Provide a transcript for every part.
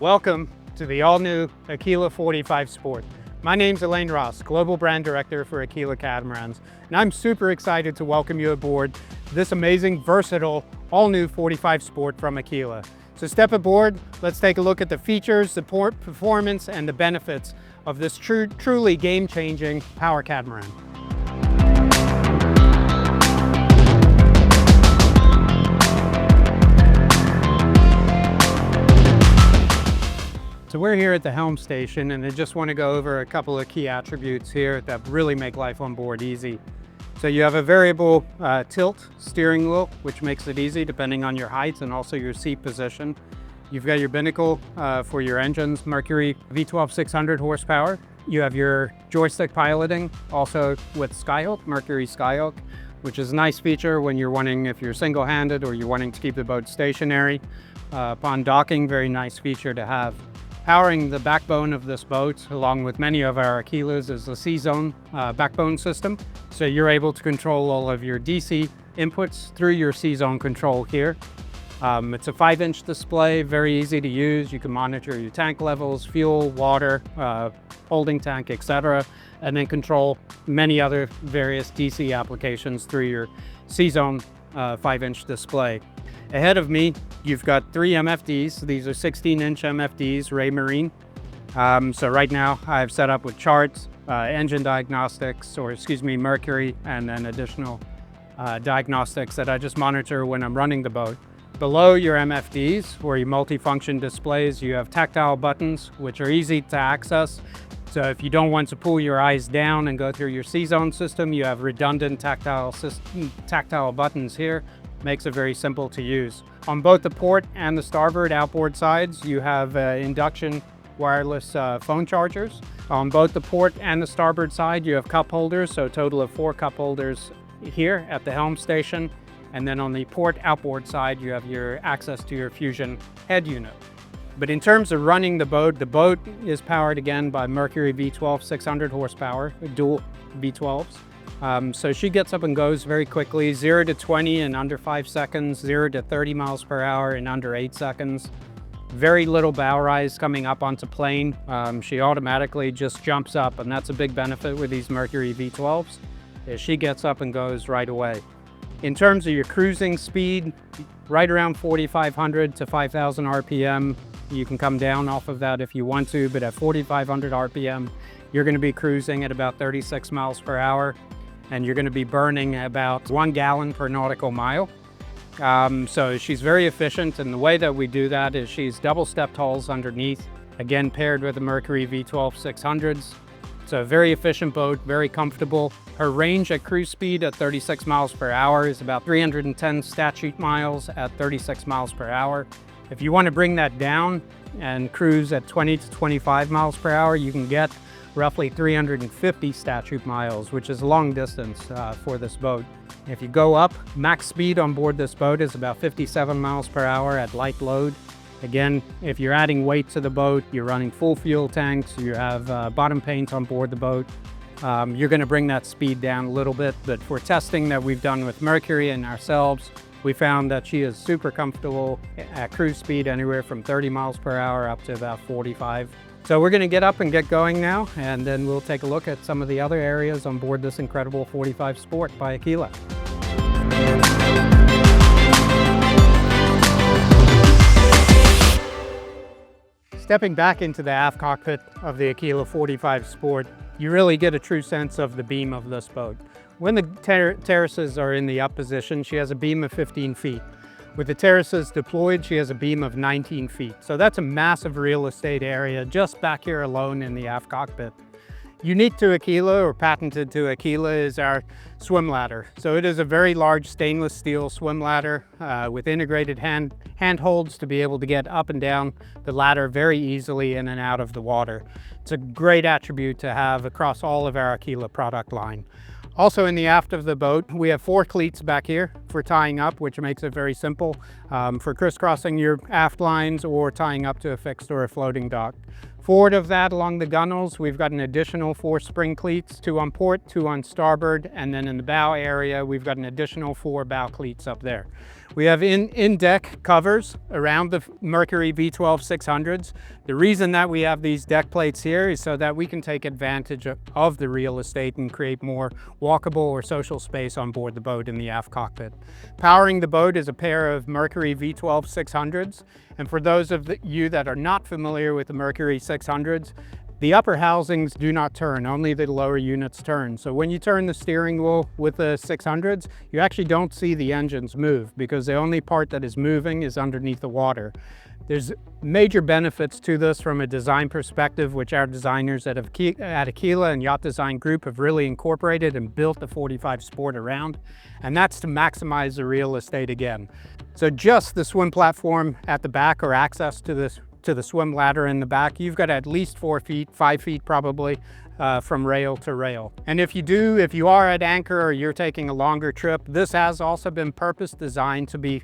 Welcome to the all-new Aquila 45 Sport. My name's Elaine Ross, Global Brand Director for Aquila Catamarans, and I'm super excited to welcome you aboard this amazing, versatile, all-new 45 Sport from Aquila. So step aboard, let's take a look at the features, support, performance, and the benefits of this truly game-changing power catamaran. So we're here at the Helm station, and I just want to go over a couple of key attributes here that really make life on board easy. So you have a variable tilt steering wheel, which makes it easy depending on your height and also your seat position. You've got your binnacle for your engines, Mercury V12 600 horsepower. You have your joystick piloting, also with Skyhook, Mercury Skyhook, which is a nice feature when you're wanting, if you're single-handed or you're wanting to keep the boat stationary. Upon docking, very nice feature to have. Powering the backbone of this boat, along with many of our Aquilas, is the C-Zone backbone system. So you're able to control all of your DC inputs through your C-Zone control here. It's a 5-inch display, very easy to use. You can monitor your tank levels, fuel, water, holding tank, etc. And then control many other various DC applications through your C-Zone 5-inch display. Ahead of me, you've got 3 MFDs. These are 16-inch MFDs, Raymarine. So right now I've set up with charts, engine diagnostics, Mercury, and then additional diagnostics that I just monitor when I'm running the boat. Below your MFDs, or your multifunction displays, you have tactile buttons, which are easy to access. So if you don't want to pull your eyes down and go through your C-Zone system, you have redundant tactile buttons here. Makes it very simple to use. On both the port and the starboard outboard sides, you have induction wireless phone chargers. On both the port and the starboard side, you have cup holders, so a total of 4 cup holders here at the Helm station. And then on the port outboard side, you have your access to your Fusion head unit. But in terms of running the boat is powered again by Mercury V12 600 horsepower, dual V12s. So she gets up and goes very quickly, 0 to 20 in under 5 seconds, 0 to 30 miles per hour in under 8 seconds. Very little bow rise coming up onto plane. She automatically just jumps up, and that's a big benefit with these Mercury V12s, is she gets up and goes right away. In terms of your cruising speed, right around 4,500 to 5,000 RPM. You can come down off of that if you want to, but at 4,500 RPM, you're going to be cruising at about 36 miles per hour. And you're going to be burning about 1 gallon per nautical mile. So she's very efficient, and the way that we do that is she's double stepped hulls underneath, again paired with the Mercury V12 600s. It's a very efficient boat, very comfortable. Her range at cruise speed at 36 miles per hour is about 310 statute miles at 36 miles per hour. If you want to bring that down and cruise at 20 to 25 miles per hour, you can get roughly 350 statute miles, which is long distance for this boat. If you go up, max speed on board this boat is about 57 miles per hour at light load. Again, if you're adding weight to the boat, you're running full fuel tanks, you have bottom paint on board the boat, you're going to bring that speed down a little bit. But for testing that we've done with Mercury and ourselves, we found that she is super comfortable at cruise speed anywhere from 30 miles per hour up to about 45. So we're going to get up and get going now, and then we'll take a look at some of the other areas on board this incredible 45 Sport by Aquila. Stepping back into the aft cockpit of the Aquila 45 Sport, you really get a true sense of the beam of this boat. When the terraces are in the up position, she has a beam of 15 feet. With the terraces deployed, she has a beam of 19 feet. So that's a massive real estate area just back here alone in the aft cockpit. Unique to Aquila, or patented to Aquila, is our swim ladder. So it is a very large stainless steel swim ladder with integrated handholds to be able to get up and down the ladder very easily in and out of the water. It's a great attribute to have across all of our Aquila product line. Also in the aft of the boat, we have 4 cleats back here for tying up, which makes it very simple for crisscrossing your aft lines or tying up to a fixed or a floating dock. Forward of that, along the gunnels, we've got an additional 4 spring cleats, 2 on port, 2 on starboard, and then in the bow area, we've got an additional 4 bow cleats up there. We have in-deck covers around the Mercury V12 600s. The reason that we have these deck plates here is so that we can take advantage of the real estate and create more walkable or social space on board the boat in the aft cockpit. Powering the boat is a pair of Mercury V12 600s. And for those of you that are not familiar with the Mercury 600s, the upper housings do not turn, only the lower units turn. So when you turn the steering wheel with the 600s, you actually don't see the engines move because the only part that is moving is underneath the water. There's major benefits to this from a design perspective, which our designers at Aquila and Yacht Design Group have really incorporated and built the 45 Sport around, and that's to maximize the real estate again. So just the swim platform at the back, or access to the swim ladder in the back, you've got at least 4 feet, 5 feet probably, from rail to rail. And if you are at anchor or you're taking a longer trip, this has also been purpose designed to be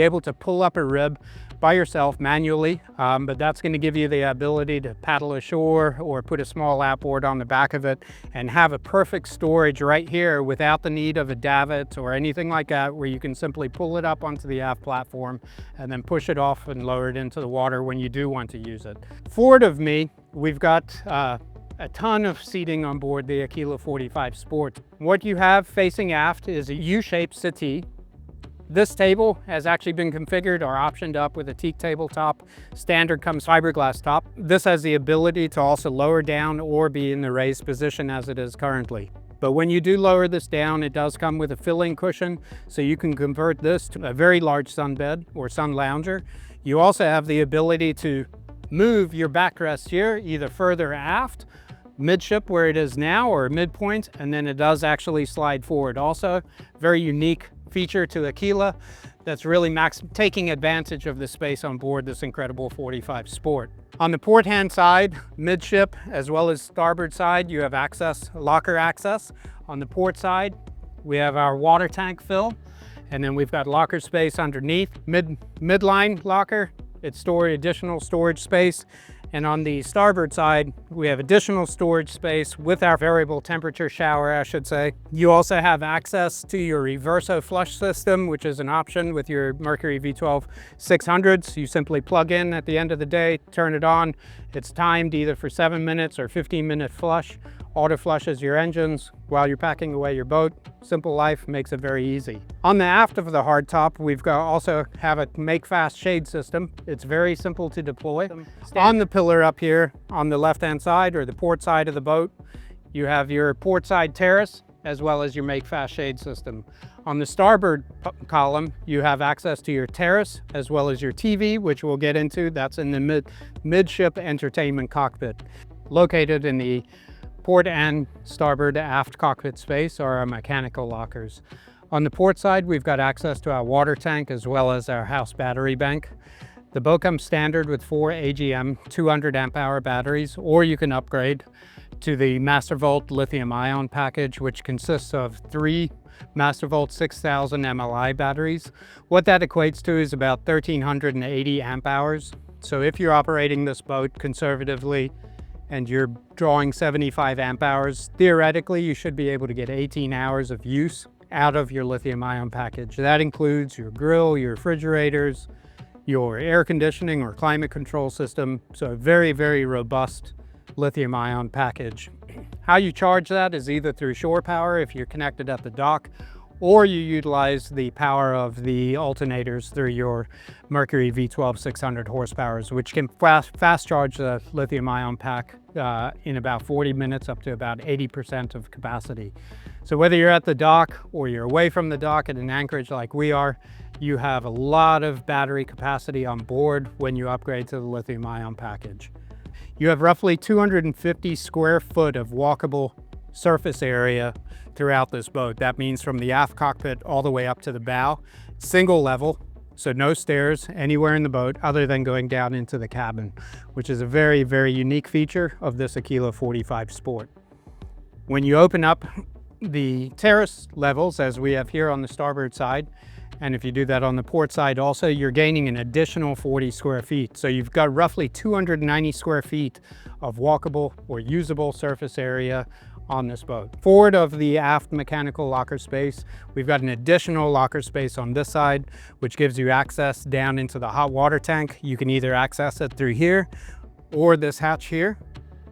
able to pull up a rib by yourself manually, but that's going to give you the ability to paddle ashore or put a small outboard on the back of it and have a perfect storage right here without the need of a davit or anything like that, where you can simply pull it up onto the aft platform and then push it off and lower it into the water when you do want to use it. Forward of me, we've got a ton of seating on board the Aquila 45 Sport. What you have facing aft is a U-shaped settee. This table has actually been configured or optioned up with a teak tabletop. Standard comes fiberglass top. This has the ability to also lower down or be in the raised position as it is currently. But when you do lower this down, it does come with a fill-in cushion, so you can convert this to a very large sunbed or sun lounger. You also have the ability to move your backrest here either further aft, midship where it is now, or midpoint, and then it does actually slide forward. Also, very unique feature to Aquila that's really taking advantage of the space on board this incredible 45 Sport. On the port hand side, midship, as well as starboard side, you have locker access. On the port side, we have our water tank fill, and then we've got locker space underneath. Midline locker, it's additional storage space. And on the starboard side, we have additional storage space with our variable temperature shower, I should say. You also have access to your reverso flush system, which is an option with your Mercury V12 600s. You simply plug in at the end of the day, turn it on. It's timed either for 7 minutes or 15-minute flush. Auto flushes your engines while you're packing away your boat. Simple life makes it very easy. On the aft of the hardtop, we've also have a make fast shade system. It's very simple to deploy. On the pillar up here on the left-hand side, or the port side of the boat, you have your port side terrace as well as your make fast shade system. On the starboard column, you have access to your terrace as well as your TV, which we'll get into. That's in the midship entertainment cockpit. Located in the port and starboard aft cockpit space are our mechanical lockers. On the port side, we've got access to our water tank as well as our house battery bank. The boat comes standard with 4 AGM 200 amp hour batteries, or you can upgrade to the Mastervolt lithium ion package, which consists of 3 Mastervolt 6000 MLI batteries. What that equates to is about 1380 amp hours. So if you're operating this boat conservatively and you're drawing 75 amp hours, theoretically you should be able to get 18 hours of use out of your lithium ion package. That includes your grill, your refrigerators, your air conditioning or climate control system. So a very, very robust lithium ion package. How you charge that is either through shore power if you're connected at the dock, or you utilize the power of the alternators through your Mercury V12 600 horsepowers, which can fast charge the lithium ion pack in about 40 minutes up to about 80% of capacity. So whether you're at the dock or you're away from the dock at an anchorage like we are, you have a lot of battery capacity on board when you upgrade to the lithium ion package. You have roughly 250 square foot of walkable surface area throughout this boat. That means from the aft cockpit all the way up to the bow. Single level, so no stairs anywhere in the boat other than going down into the cabin, which is a very, very unique feature of this Aquila 45 Sport. When you open up the terrace levels, as we have here on the starboard side, And if you do that on the port side also, you're gaining an additional 40 square feet. So you've got roughly 290 square feet of walkable or usable surface area on this boat. Forward of the aft mechanical locker space, we've got an additional locker space on this side, which gives you access down into the hot water tank. You can either access it through here or this hatch here.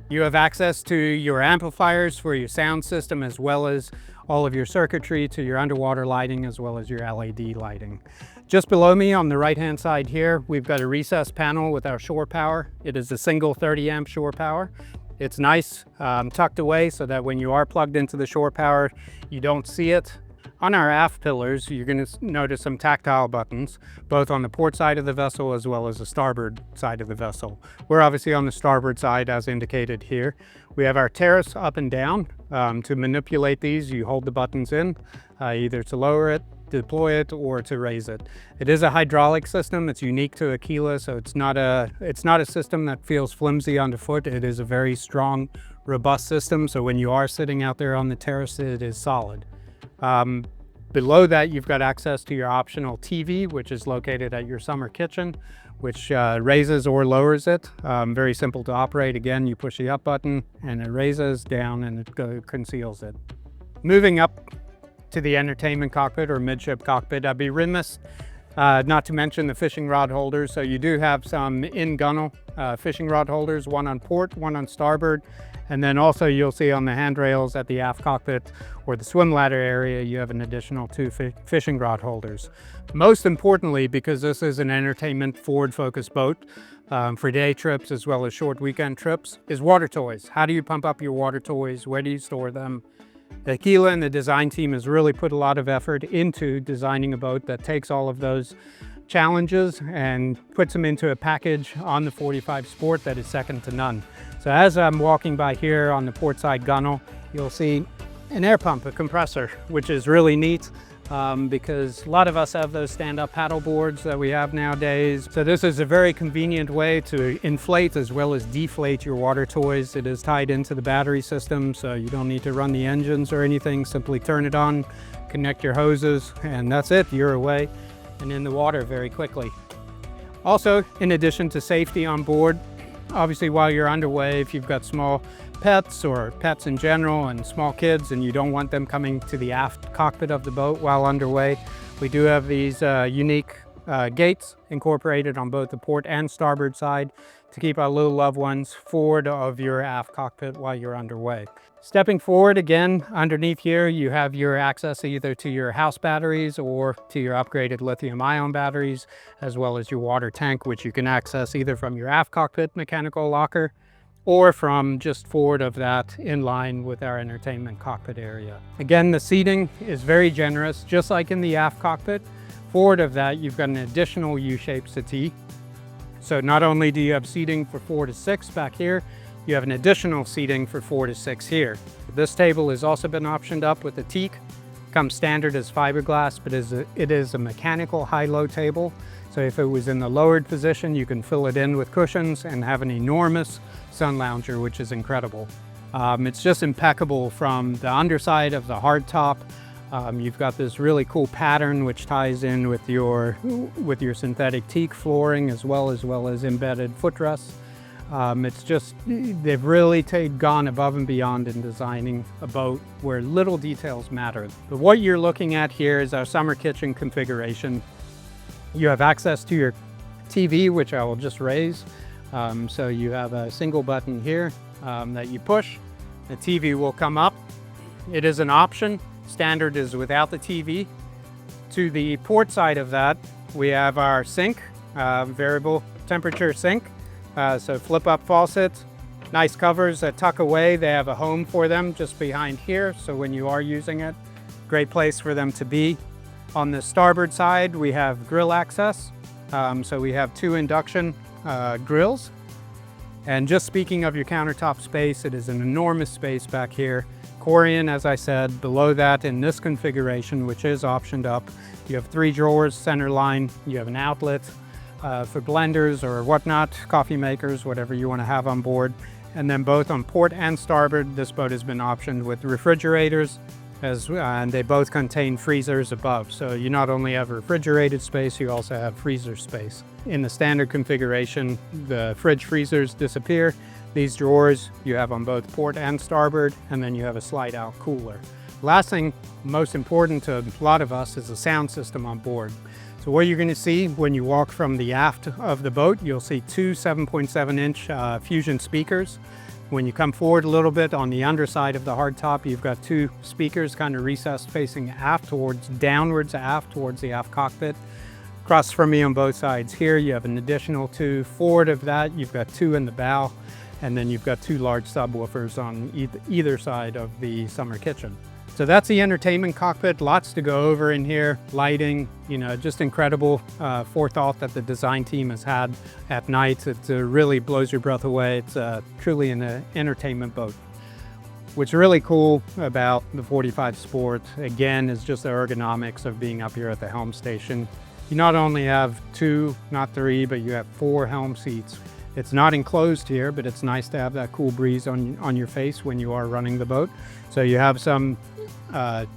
You have access to your amplifiers for your sound system, as well as all of your circuitry to your underwater lighting, as well as your LED lighting. Just below me on the right hand side here, we've got a recessed panel with our shore power. It is a single 30 amp shore power. It's nice, tucked away so that when you are plugged into the shore power, you don't see it. On our aft pillars, you're going to notice some tactile buttons, both on the port side of the vessel as well as the starboard side of the vessel. We're obviously on the starboard side as indicated here. We have our terrace up and down. To manipulate these, you hold the buttons in, either to lower it, deploy it, or to raise it. It is a hydraulic system. It's unique to Aquila, so it's not a system that feels flimsy underfoot. It is a very strong, robust system, so when you are sitting out there on the terrace, it is solid. Below that, you've got access to your optional TV, which is located at your summer kitchen, which raises or lowers it. Very simple to operate. Again, you push the up button and it raises, down, and it conceals it. Moving up to the entertainment cockpit or midship cockpit, I'd be remiss not to mention the fishing rod holders. So you do have some in-gunnel fishing rod holders, one on port, one on starboard. And then also you'll see on the handrails at the aft cockpit or the swim ladder area, you have an additional 2 fishing rod holders. Most importantly, because this is an entertainment forward-focused boat for day trips as well as short weekend trips, is water toys. How do you pump up your water toys? Where do you store them? Aquila and the design team has really put a lot of effort into designing a boat that takes all of those challenges and puts them into a package on the 45 Sport that is second to none. So as I'm walking by here on the port side gunnel, you'll see an air pump, a compressor, which is really neat because a lot of us have those stand-up paddle boards that we have nowadays. So this is a very convenient way to inflate as well as deflate your water toys. It is tied into the battery system, so you don't need to run the engines or anything. Simply turn it on, connect your hoses, and that's it. You're away and in the water very quickly. Also, in addition to safety on board, obviously while you're underway, if you've got small pets or pets in general and small kids and you don't want them coming to the aft cockpit of the boat while underway, we do have these unique gates incorporated on both the port and starboard side to keep our little loved ones forward of your aft cockpit while you're underway. Stepping forward again, underneath here you have your access either to your house batteries or to your upgraded lithium-ion batteries, as well as your water tank, which you can access either from your aft cockpit mechanical locker or from just forward of that in line with our entertainment cockpit area. Again, the seating is very generous, just like in the aft cockpit. Forward of that, you've got an additional U-shaped settee. So not only do you have seating for 4 to 6 back here, you have an additional seating for 4 to 6 here. This table has also been optioned up with a teak. Comes standard as fiberglass, but it is a mechanical high-low table. So if it was in the lowered position, you can fill it in with cushions and have an enormous sun lounger, which is incredible. It's just impeccable from the underside of the hardtop. You've got this really cool pattern which ties in with your synthetic teak flooring as well as embedded footrests. It's just, they've really gone above and beyond in designing a boat where little details matter. But what you're looking at here is our summer kitchen configuration. You have access to your TV, which I will just raise. So you have a single button here that you push. The TV will come up. It is an option. Standard is without the TV. To the port side of that, we have our sink, variable temperature sink. So flip up faucets, nice covers that tuck away. They have a home for them just behind here. So when you are using it, great place for them to be. On the starboard side, we have grill access. So we have 2 induction grills. And just speaking of your countertop space, it is an enormous space back here. Corian, as I said, below that in this configuration, which is optioned up, you have 3 drawers, center line, you have an outlet for blenders or whatnot, coffee makers, whatever you want to have on board. And then both on port and starboard, this boat has been optioned with refrigerators, and they both contain freezers above. So you not only have refrigerated space, you also have freezer space. In the standard configuration, the fridge freezers disappear. These drawers you have on both port and starboard, and then you have a slide out cooler. Last thing, most important to a lot of us, is the sound system on board. So what you're going to see when you walk from the aft of the boat, you'll see two 7.7-inch Fusion speakers. When you come forward a little bit on the underside of the hardtop, you've got two speakers kind of recessed facing aft downwards aft towards the aft cockpit. Across from me on both sides here, you have an additional two. Forward of that, you've got two in the bow, and then you've got two large subwoofers on either side of the summer kitchen. So that's the entertainment cockpit. Lots to go over in here. Lighting, just incredible forethought that the design team has had at night. It really blows your breath away. It's truly an entertainment boat. What's really cool about the 45 Sport, again, is just the ergonomics of being up here at the helm station. You not only have two, not three, but you have 4 helm seats. It's not enclosed here, but it's nice to have that cool breeze on your face when you are running the boat. So you have some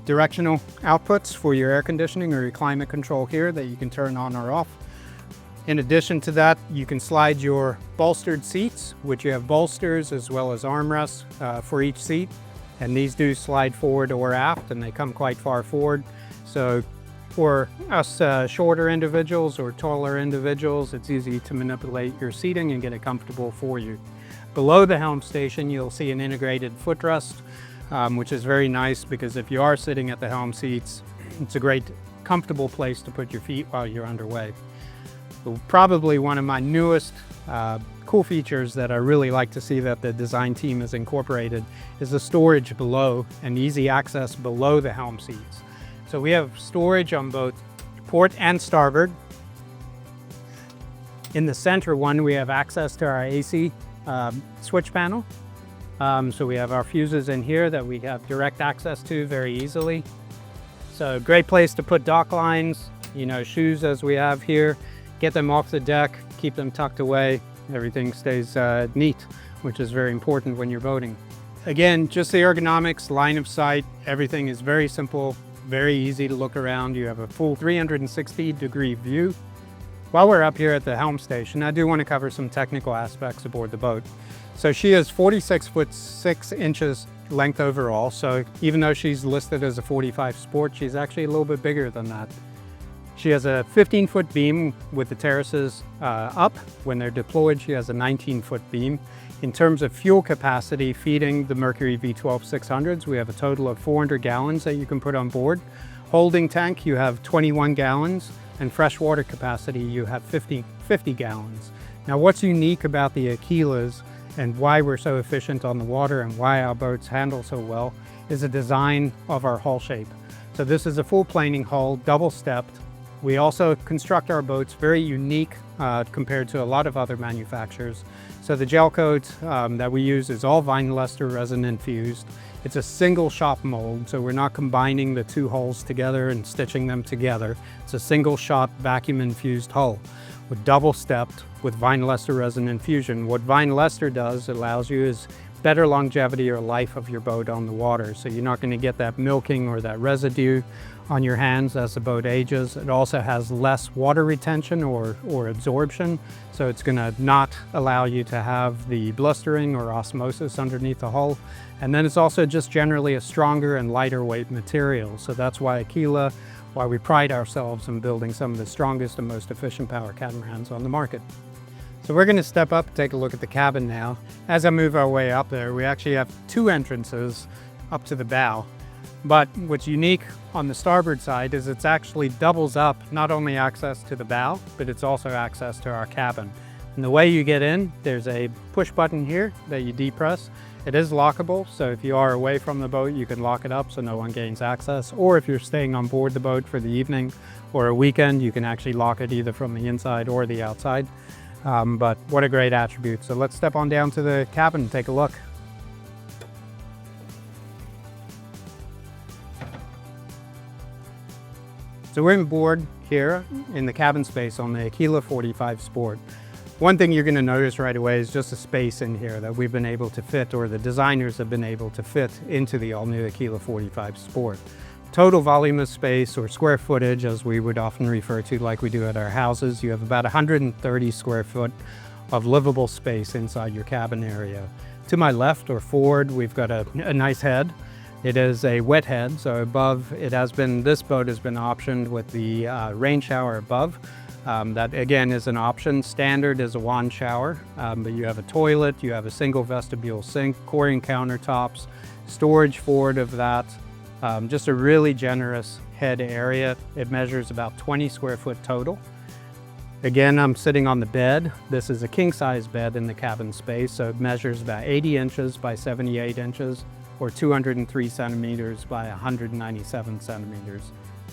directional outputs for your air conditioning or your climate control here that you can turn on or off. In addition to that, you can slide your bolstered seats, which you have bolsters as well as armrests for each seat. And these do slide forward or aft, and they come quite far forward. So for us shorter individuals or taller individuals, it's easy to manipulate your seating and get it comfortable for you. Below the helm station, you'll see an integrated footrest, which is very nice because if you are sitting at the helm seats, it's a great comfortable place to put your feet while you're underway. So probably one of my newest cool features that I really like to see that the design team has incorporated is the storage below and easy access below the helm seats. So we have storage on both port and starboard. In the center one, we have access to our AC switch panel. So we have our fuses in here that we have direct access to very easily. So great place to put dock lines, shoes as we have here, get them off the deck, keep them tucked away. Everything stays neat, which is very important when you're boating. Again, just the ergonomics, line of sight, everything is very simple, very easy to look around. You have a full 360-degree view. While we're up here at the helm station, I do want to cover some technical aspects aboard the boat. So she is 46 foot 6 inches length overall. So even though she's listed as a 45 Sport, she's actually a little bit bigger than that. She has a 15-foot beam with the terraces up. When they're deployed, she has a 19-foot beam. In terms of fuel capacity, feeding the Mercury V12 600s, we have a total of 400 gallons that you can put on board. Holding tank, you have 21 gallons, and freshwater capacity, you have 50 gallons. Now, what's unique about the Aquilas and why we're so efficient on the water and why our boats handle so well is the design of our hull shape. So this is a full planing hull, double stepped. We also construct our boats very unique compared to a lot of other manufacturers. So the gel coat that we use is all Vinylester resin infused. It's a single shop mold, so we're not combining the two hulls together and stitching them together. It's a single shot vacuum infused hull with double stepped with Vinylester resin infusion. What Vinylester does, allows you is better longevity or life of your boat on the water. So you're not going to get that milking or that residue on your hands as the boat ages. It also has less water retention or absorption, so it's going to not allow you to have the blistering or osmosis underneath the hull. And then it's also just generally a stronger and lighter weight material. So that's why Aquila, why we pride ourselves in building some of the strongest and most efficient power catamarans on the market. So we're going to step up and take a look at the cabin now. As I move our way up there, we actually have 2 entrances up to the bow. But what's unique on the starboard side is it's actually doubles up not only access to the bow, but it's also access to our cabin. And the way you get in, there's a push button here that you depress. It is lockable, so if you are away from the boat, you can lock it up so no one gains access. Or if you're staying on board the boat for the evening or a weekend, you can actually lock it either from the inside or the outside. But what a great attribute. So let's step on down to the cabin and take a look. So we're on board here in the cabin space on the Aquila 45 Sport. One thing you're going to notice right away is just the space in here that we've been able to fit, or the designers have been able to fit into the all-new Aquila 45 Sport. Total volume of space, or square footage as we would often refer to like we do at our houses, you have about 130 square foot of livable space inside your cabin area. To my left or forward, we've got a nice head. It is a wet head, so above this boat has been optioned with the rain shower above. That again is an option. Standard is a wand shower, but you have a toilet, you have a single vestibule sink, Corian countertops, storage forward of that. Just a really generous head area. It measures about 20 square foot total. Again, I'm sitting on the bed. This is a king size bed in the cabin space, so it measures about 80 inches by 78 inches, or 203 centimeters by 197 centimeters.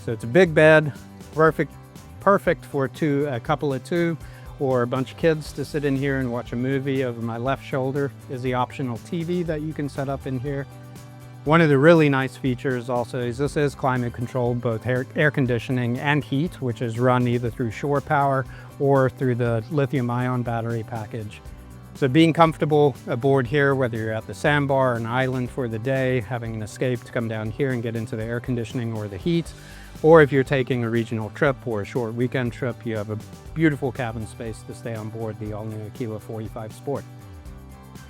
So it's a big bed, perfect for a couple of two, or a bunch of kids to sit in here and watch a movie. Over my left shoulder is the optional TV that you can set up in here. One of the really nice features also is this is climate controlled, both air conditioning and heat, which is run either through shore power or through the lithium-ion battery package. So being comfortable aboard here, whether you're at the sandbar or an island for the day, having an escape to come down here and get into the air conditioning or the heat, or if you're taking a regional trip or a short weekend trip, you have a beautiful cabin space to stay on board the all-new Aquila 45 Sport.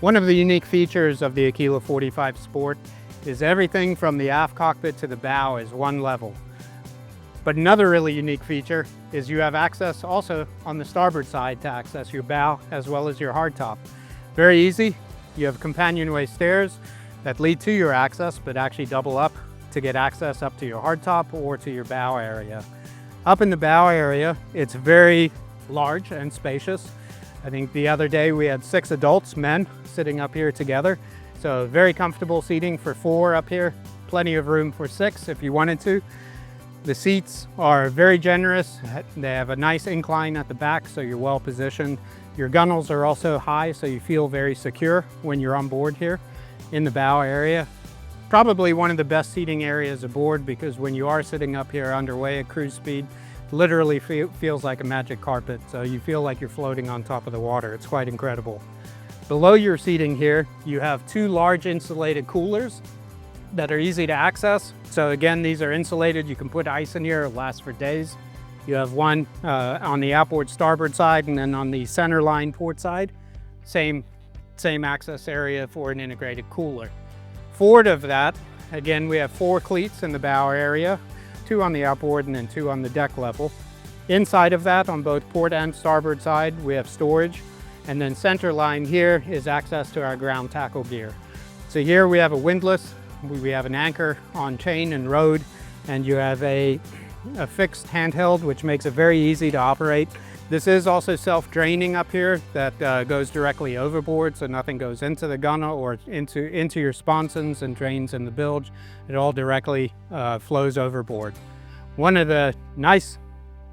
One of the unique features of the Aquila 45 Sport is everything from the aft cockpit to the bow is one level. But another really unique feature is you have access also on the starboard side to access your bow as well as your hardtop. Very easy. You have companionway stairs that lead to your access, but actually double up to get access up to your hardtop or to your bow area. Up in the bow area, it's very large and spacious. I think the other day we had 6 adults, men, sitting up here together. So very comfortable seating for 4 up here. Plenty of room for 6 if you wanted to. The seats are very generous. They have a nice incline at the back, so you're well positioned. Your gunnels are also high, so you feel very secure when you're on board here in the bow area. Probably one of the best seating areas aboard, because when you are sitting up here underway at cruise speed, literally feels like a magic carpet. So you feel like you're floating on top of the water. It's quite incredible. Below your seating here, you have 2 large insulated coolers that are easy to access. So again, these are insulated. You can put ice in here, it'll last for days. You have one on the outboard starboard side, and then on the center line port side, same access area for an integrated cooler. Forward of that, again, we have 4 cleats in the bow area, 2 on the outboard and then 2 on the deck level. Inside of that, on both port and starboard side, we have storage. And then center line here is access to our ground tackle gear. So here we have a windlass, we have an anchor on chain and rode, and you have a fixed handheld, which makes it very easy to operate. This is also self-draining up here that goes directly overboard, so nothing goes into the gunwale or into your sponsons and drains in the bilge. It all directly flows overboard. One of the nice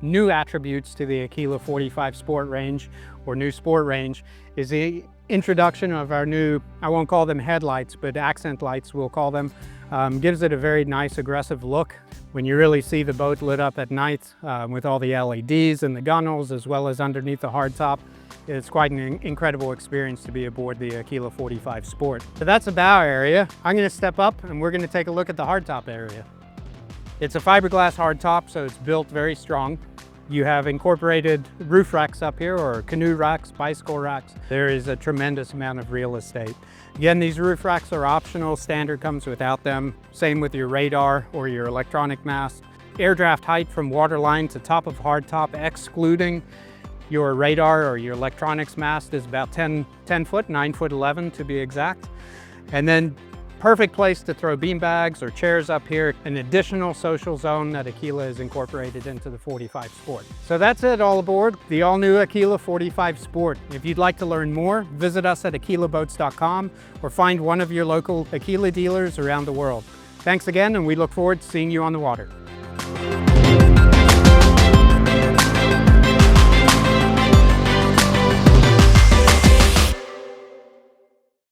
new attributes to the Aquila 45 Sport range, or new Sport range, is the introduction of our new, I won't call them headlights, but accent lights we'll call them. Gives it a very nice aggressive look when you really see the boat lit up at night with all the LEDs and the gunnels, as well as underneath the hardtop. It's quite an incredible experience to be aboard the Aquila 45 Sport. So that's the bow area. I'm going to step up and we're going to take a look at the hardtop area. It's a fiberglass hardtop, so it's built very strong. You have incorporated roof racks up here, or canoe racks, bicycle racks. There is a tremendous amount of real estate. Again, these roof racks are optional. Standard comes without them. Same with your radar or your electronic mast. Air draft height from waterline to top of hardtop, excluding your radar or your electronics mast, is about 10 foot, 9 foot 11 to be exact. And then perfect place to throw bean bags or chairs up here. An additional social zone that Aquila has incorporated into the 45 Sport. So that's it, all aboard the all-new Aquila 45 Sport. If you'd like to learn more, visit us at aquilaboats.com or find one of your local Aquila dealers around the world. Thanks again, and we look forward to seeing you on the water.